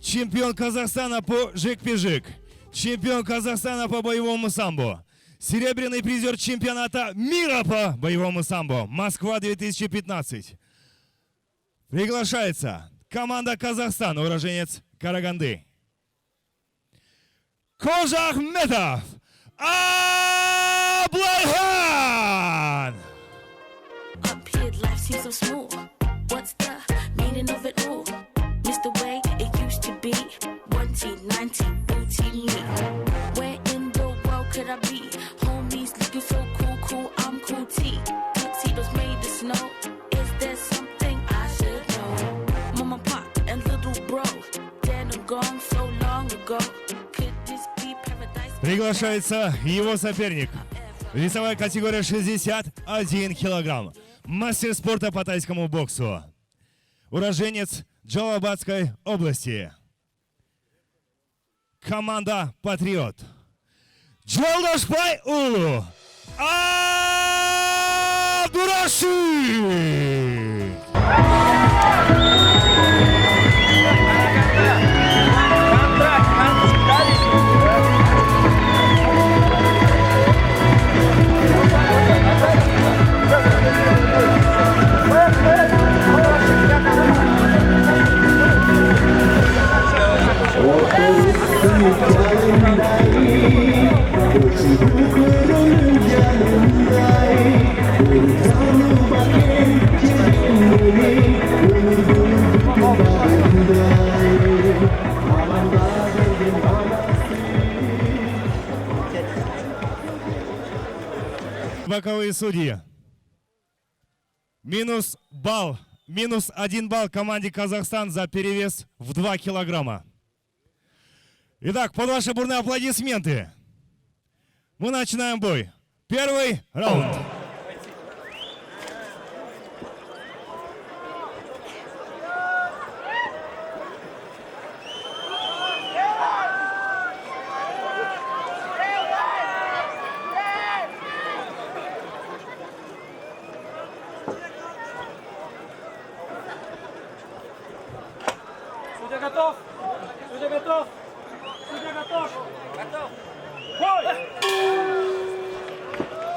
чемпион Казахстана по жик-пижик, чемпион Казахстана по боевому самбо, серебряный призер чемпионата мира по боевому самбо, Москва 2015. Приглашается команда Казахстана, уроженец Караганды. Кожахметов Аблайхан! Up here, life seems so smooth. What's the meaning of it all? Miss the way it used to be. 1T, 90, booty me. Where in the world could I be? Homies looking so cool, cool, I'm cool T. Tuxedos made of snow. Is there something I should know? Mama, pop, and little bro. Dead and gone so long ago. Could this be paradise? Приглашается его соперник. Весовая категория 61 килограмм. Мастер спорта по тайскому боксу. Уроженец Джалабадской области. Команда «Патриот». Джолдашбай Улу Абдурашид! Боковые судьи. Минус балл. Минус 1 балл команде Казахстан за перевес в 2 килограмма. Итак, под ваши бурные аплодисменты мы начинаем бой. Первый раунд. Судья готов! Судья готов! Судья готов! Готов! Бой!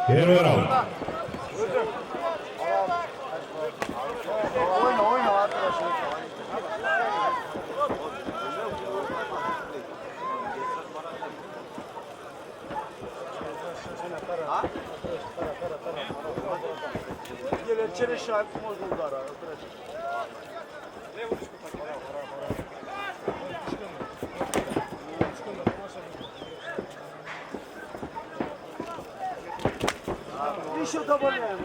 Первый раунд. Через шаг можно удара. Еще добавляем.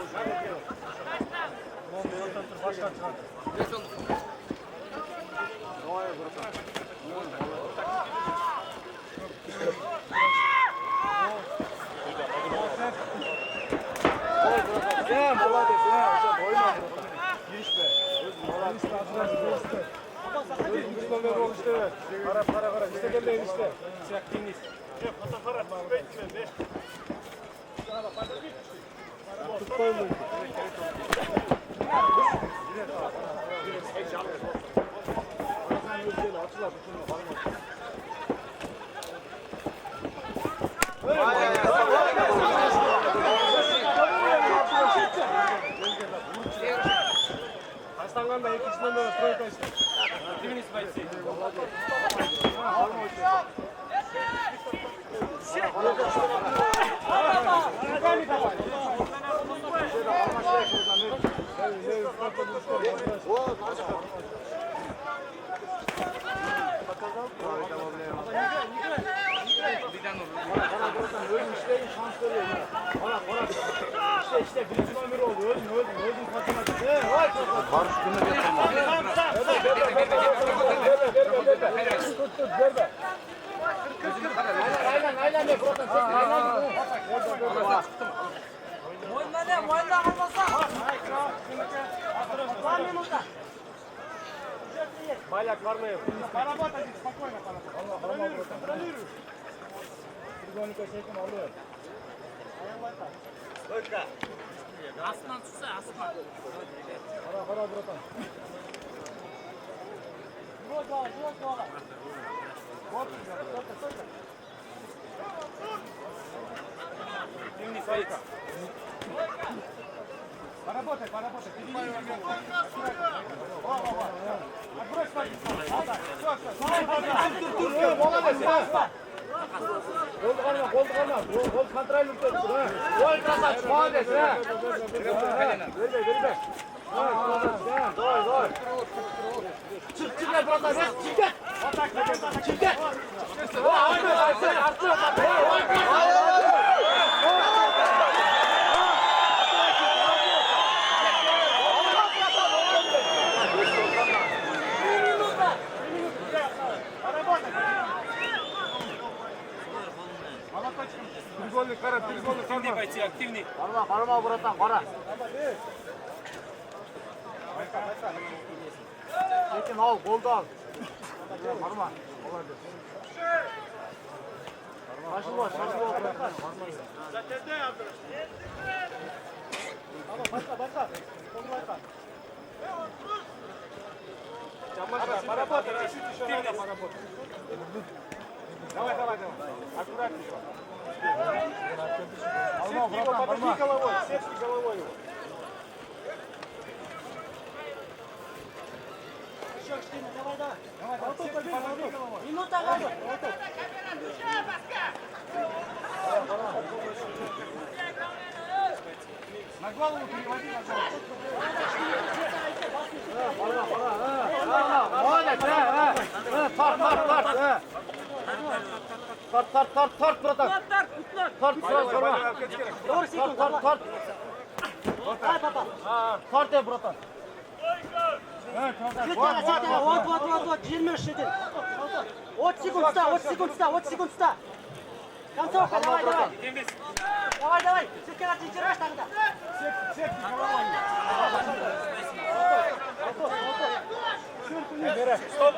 Молодец, уже больно. Qara, qara, qara. İstediğinde enişte. Siyah deniz. Fotoğraf. Tutmayın. Астанганда екіншіден бері тройка істейді. Дивініс байсы. İşte birinci numara oldu. Öldüm katılmadı. Barış günü getirme. Verme. Aynen. Moyundan kalmasa. Bayrak var mı? Поработайте спокойно. Контролируй. Тригоника секунд алıyor. Только. Aslan tutsa aslan. Para bratан. Живот, Поработай. Отбрось позицию. Все. Молодец. Қолды қарма. Қол контроль тұр. Ой, красавчик, молодец. Бербей. Давай. Çık братан. Çık. Активный бойцы, активный. Қарма, братан, қара. Екен ал, голды ал. Қарма, молодец. Шашылу, братан. Басқа. Поработай, чуть-чуть еще надо поработать. Давай. Аккуратнее. Подожди головой, сетки головой. Еще штина, давай. Сетки подожди головой. Минута надо. На голову переводи, Молодец, Тарт, братан. Тарт, сразу. Тарт, братан. Вот, жирмеш шетен. 30 секунд ста. Концовка, давай. Давай. Сетке отчитираешь тогда. Сетки головой. Стоп.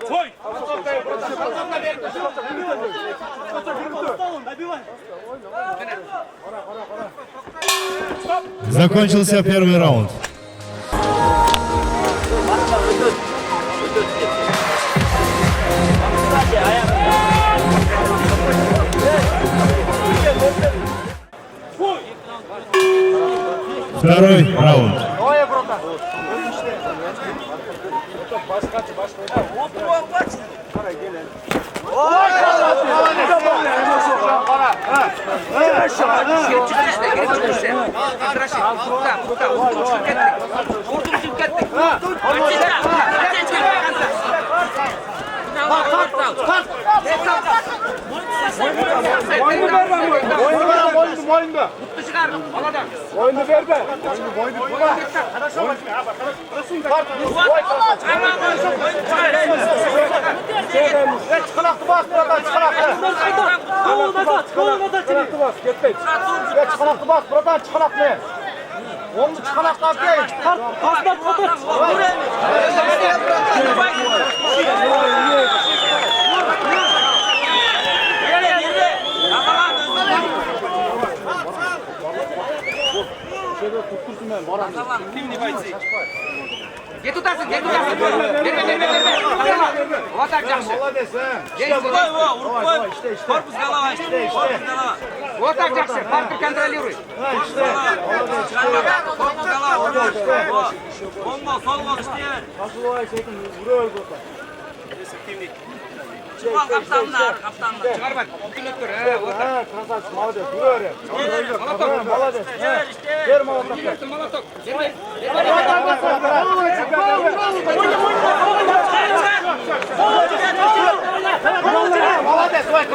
Стой! Закончился первый раунд. Второй раунд. Ой, братан. Мойынды. Мойынды берді. Хорошо. Çıkınaқты бас, братан, çıkınaқты бас, братан, çıkınaқты. Onu çıkınaқты апкей. Активный бойцы. Где тутасың? Берме. Вот так жақсы. Молодец, Урып қой. Корпус голова. Вот так жақсы. Паркер контролируй. Корпус голова. Сол қол істе. Активный. Қаптанына. Шығарбат. Үкіліп тұр. Вот так. Красавчик, молодец, молодец. Бер молоток. Молоток. Молодец, ой,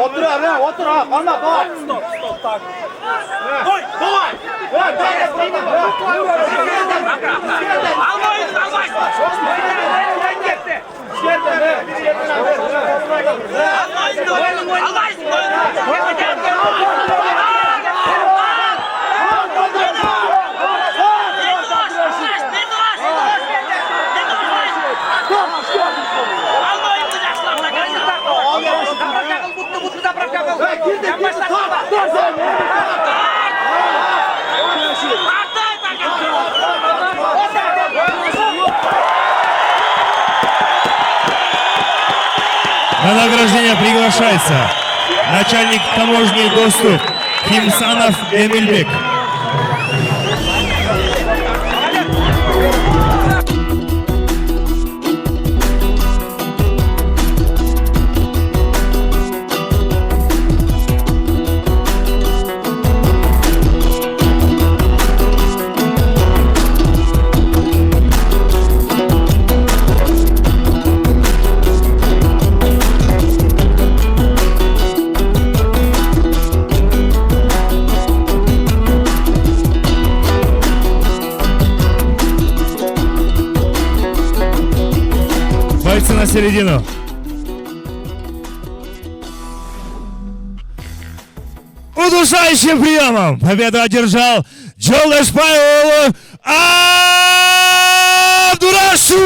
Otur abi, otur ha. Kalma, bak. Stop, tak. Давай, давай. Almayın, almayın. На награждение приглашается начальник таможни ГОСТУК Кимсанов Эмильбек. Бойцы на середину. Удушающим приемом победу одержал Джолдашбаев Абдураши.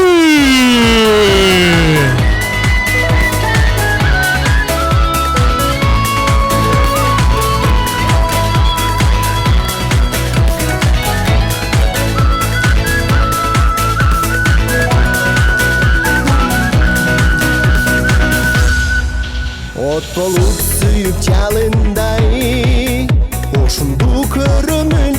От болып сүйіп жалындай Ошынду көрімін